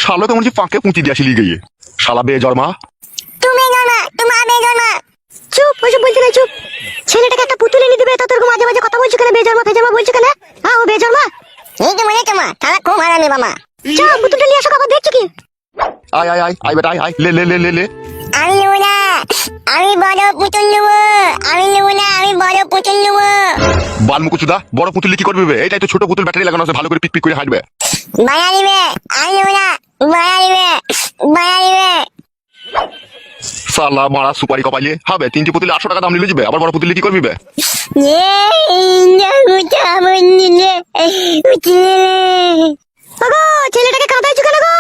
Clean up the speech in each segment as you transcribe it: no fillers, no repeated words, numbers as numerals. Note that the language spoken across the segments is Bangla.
শালা তো মনে হচ্ছে পাঁকে পুঁতি দিয়ে আসলি গিয়ে শালা বেজন্মা। তুমি জন্মা তোমার বেজন্মা। চুপ, ওইসব বলতে নাই, চুপ। ছেলেটাকে একটা পুতুল এনে দিবে, তোর মাঝে মাঝে কথা বলছো কেন? বেজন্মা ফেজন্মা বলছো কেন? হ্যাঁ, ও বেজন্মা। এই তো মনে তোমা তারা খুব হারামি মামা। চল পুতুলটা নিয়ে আসো, আবার দেখছো কি? আয় আয় আয় আয় বেটা আয় আয় লে লে লে লে লে। আমি নেবো না, আমি বড় পুতুল নেবো। আমি নেবো না, আমি বড় পুতুল নেবো। বালমুকুচুদা বড় পুতুল কি করবে? এইটাই তো ছোট পুতুল, ব্যাটারি লাগানো আছে, ভালো করে পিক পিক করে হাঁটবে। বাড়া নিবে, আমি নেবো না। বাড়া নিবে, বাড়া নিবে। শালা মারা সুপারি কপাইলে হবে। 3টি পুতুল 800 টাকা দাম নিলে যাবে, আবার বড় পুতুল কি করবি বে? ছেলেটাকে কাঁদাইছো কেন গো?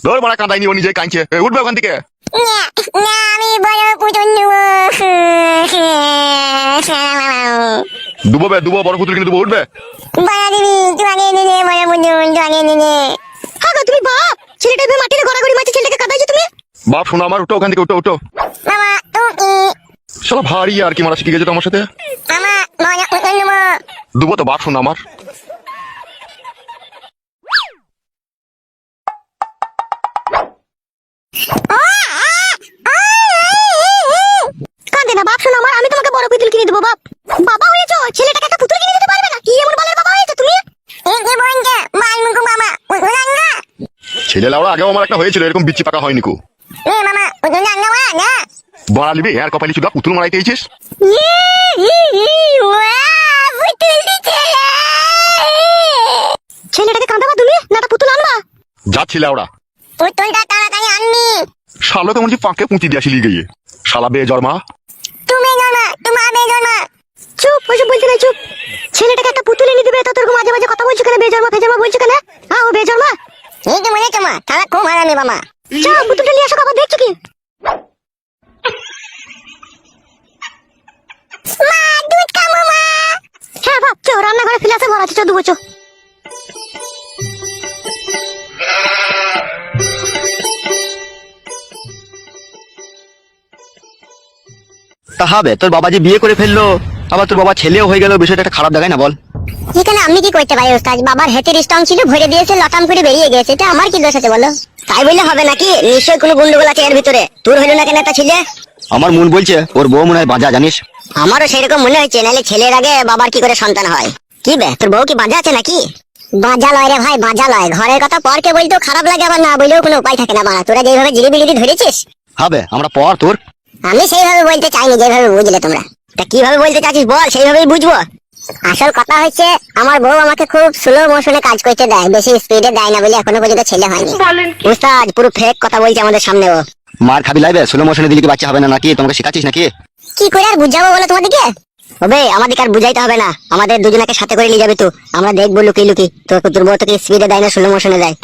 ধর মারা কাঁদাইনি, ও নিজে কাঁদছে। উঠবে ওখান থেকে। আমি বড় পুতুল নেবো। দুবো বে দুবো, বড় পুতুল কিনে দুবো, উঠবে। বাড়া দিবি, তুই আগে এনে দে, বড় পুতুল তুই আগে এনে দে। হ্যাঁ গো, তুমি বাপ ছেলেটা ভেবে মাটিতে গড়াগড়ি মারছে, ছেলেটাকে কাঁদাইছো তুমি? বাপ শোনা আমার, উঠো ওখান থেকে, উঠো উঠো। মামা তুমি, শালা ভারী আর কি মারা শিখে গেছে তো আমার সাথে। মামা বড় পুতুল নেবো। দুবো তো বাপ শোনা আমার। কাঁদে না বাপ, শোনো আমার, আমি তোমাকে বড় পুতুল কিনে দেবো। বাপ বাবা হয়েছো, ছেলেটাকে একটা পুতুল কিনে দিতে পারবে না? কি এমন বালের বাবা হয়েছো তুমি? এই যে বলছে বালমুকু মামা পুতুল আনগা। ছেলে লাউড়া আগেও আমার একটা হয়েছিল, এরকম বিচ্ছি পাকা হয়নি কো। এ মামা পুতুল আনগা না। বাড়ালিবি আর কপালি চুদা পুতুল মারাইতে এসেছিস। ছেলেটাকে কাঁদাবা তুমি না, তা পুতুল আনবা? যাচ্ছি লাউড়া। পুতুলটা তাড়াতাড়ি আনবি। শালা তো মনে হচ্ছে পাঁকে পুঁতি দিয়ে আসলি গিয়ে শালা বেজন্মা। তুমি জন্মা তোমার বেজন্মা। চুপ, ওইসব বলতে নাই, চুপ। ছেলেটাকে একটা পুতুল এনে দিবে, তোর মাঝে মাঝে কথা বলছো কেন? বেজন্মা ফেজন্মা বলছো কেন? হ্যাঁ, ও বেজন্মা। এই তো মনে তোমা তারা খুব হারামি মামা। চল পুতুলটা নিয়ে আসো, আবার দেখছো কি? মা দুধ খাবো মা। হ্যাঁ বাপ, চো রান্নাঘরে ফিলাসে ভরা আছে, চো দুবো চো। তা হবে, তোর বাবা যে বিয়ে করে ফেললো, আবার তোর বাবা ছেলেও হয়ে গেল, বিষয়টা একটা খারাপ দেখায় না বল? এখানে আমি কি করতে পারি ওস্তাদ? বাবার হেতের স্টং ছিল, ভরে দিয়েছে, লটাম করে বেরিয়ে গেছে, এটা আমার কি দোষ আছে বলো? তাই বললে হবে নাকি? নিশ্চয়ই কোনো গন্ডগোল আছে এর ভিতরে। তোর হইলো না কেন একটা ছেলে? আমার মন বলছে ওর বউ মনে হয় বাজা, জানিস? আমারও সেরকম মনে হচ্ছে, নাহলে ছেলের আগে বাবার কি করে সন্তান হয়? কি বে, তোর বউ কি বাজা আছে নাকি? বাজা লয় রে ভাই, বাজা লয়। ঘরের কথা পরকে বলতেও খারাপ লাগে, আবার না বললেও কোনো উপায় থাকে না। বাড়া তোরা যেভাবে জিরিবিলিটি ধরেছিস, হবে আমরা পর তোর। আমি সেইভাবে বলতে চাইনি যেভাবে বুঝলে তোমরা। তা কিভাবে বলতে চাচ্ছিস বল, সেইভাবেই বুঝবো। আসল কথা হচ্ছে, আমার বউ আমাকে খুব স্লো মোশনে কাজ করতে দেয়, বেশি স্পিডে দেয় না বলে এখনো পর্যন্ত ছেলে হয়নি। উস্তাদ পুরো ফেক কথা বলছে আমাদের সামনে ও। মার খাবি লাইবে, স্লো মোশনে দিলে কি বাচ্চা হবে না নাকি? তোমাকে শেখাচ্ছিস নাকি? কি করে আর বুঝাবো বলো তোমাদেরকে? হবে আমাদেরকে আর বুঝাইতে হবে না, আমাদের দুজনকে সাথে করে নিয়ে যাবে তো, আমরা দেখবো লুকি লুকি তোর বউ তোকে স্পিডে দেয় না স্লো মোশনে দেয়।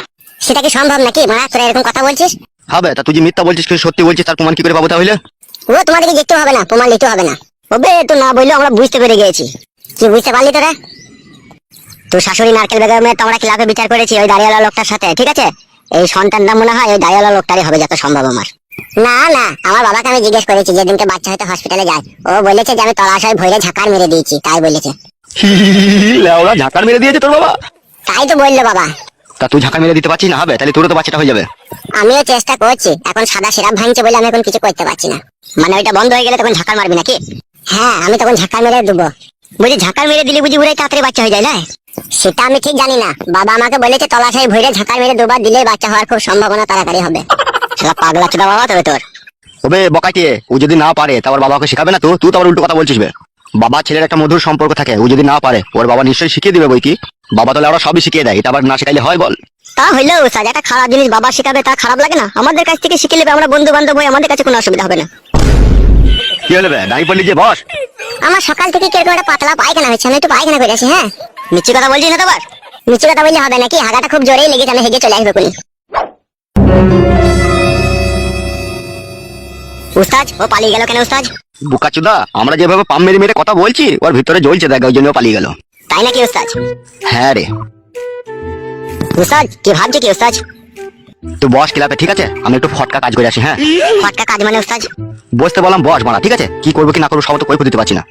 সেটা কি সম্ভব নাকি? মানে তোরা এরকম কথা বলছিস। হবে, তা তুই যে মিথ্যা বলছিস কি সত্যি বলছিস, তার প্রমাণ কি করে পাবো তাহলে? ও তোমাদেরকে দেখতে হবে না, প্রমাণ নিতে হবে না। হবে তো না বললেও আমরা বুঝতে পেরে গেছি। কি বুঝতে পারলি তোরা? তোর শাশুড়ি নারকেল বেগমের তোমরা ক্লাবে বিচার করেছি ওই দাঁড়িয়ালা লোকটার সাথে, ঠিক আছে? এই সন্তানটা মনে হয় ওই দাঁড়িয়ালা লোকটারই হবে যত সম্ভব আমার। না না, আমার বাবাকে আমি জিজ্ঞেস করেছি যেদিনকে বাচ্চা হয়তো হসপিটালে যায়, ও বলেছে যে আমি তলাশয় ভরে ঝাঁকার মেরে দিয়েছি, তাই বলেছে। লেওড়া ঝাঁকার মেরে দিয়েছে তোর বাবা? তাই তো বললো বাবা। তা তুই ঝাঁকার মেরে দিতে পারছিস না? হবে তাহলে তোরও তো বাচ্চাটা হয়ে যাবে। আমিও চেষ্টা করছি, এখন সাদা সিরাপ ভাঙছে বলে আমি এখন কিছু করতে পারছি না। মানে ওইটা বন্ধ হয়ে গেলে তখন ঝাঁকার মারবি নাকি? হ্যাঁ, আমি তখন ঝাঁকার মেরে দেবো। বুঝি ঝাঁকার মেরে দিলে বুঝি উড়ে তাড়াতাড়ি বাচ্চা হয়ে যায় না? সেটা আমি ঠিক জানি না, বাবা আমাকে বলেছে তলাশায় ভরে ঝাঁকার মেরে দুবার দিলে বাচ্চা হওয়ার খুব সম্ভাবনা তাড়াতাড়ি হবে। সেটা পাগলা চোদা বাবা তবে তোর। ওবে বকাইতে, ও যদি না পারে তারপর বাবাকে শেখাবে না তো? তুই তো আবার উল্টো কথা বলছিস বে। বাবা ছেলের একটা মধুর সম্পর্ক থাকে, ও যদি না পারে ওর বাবা নিশ্চয়ই শিখিয়ে দিবে বই কি। বাবা তাহলে ওরা সবই শিখিয়ে দেয়, এটা আবার না শেখাইলে হয় বল? তা হইলেও স্যার, একটা খারাপ জিনিস বাবা শেখাবে তা খারাপ লাগে না? আমাদের কাছ থেকে শিখে নেবে, আমরা বন্ধু বান্ধব হই, আমাদের কাছে কোনো অসুবিধা হবে না। কি হলো বে, দাঁড়িয়ে পড়লি যে? বস। আমার সকাল থেকে কিরকম একটা পাতলা পায়খানা হচ্ছে, আমি একটু পায়খানা করে আসি। হ্যাঁ, মিথ্যে কথা বলছিস না তো আবার? নিচে কথা বললে হবে নাকি? হাগাটা খুব জোরেই লেগেছে, আমি হেগে চলে আসবো কোনি। উস্তাদ ও পালিয়ে গেল কেন উস্তাদ? বুকাচুদা, আমরা যেভাবে পাম মেরে মেরে কথা বলছি ওর ভিতরে জ্বলছে, দেখ ওই জন্য ও পালিয়ে গেল। তাই নাকি উস্তাদ? হ্যাঁ রে। উস্তাদ কি ভাবছে কি উস্তাদ? তুই বস ক্লাবে, ঠিক আছে? আমি একটু ফটকা কাজ করে আসি। হ্যাঁ, ফটকা কাজ মানে উস্তাদ? বসতে বললাম বস মারা, ঠিক আছে? কি করবো কি না করবো সব তো কই দিতে পারছি না।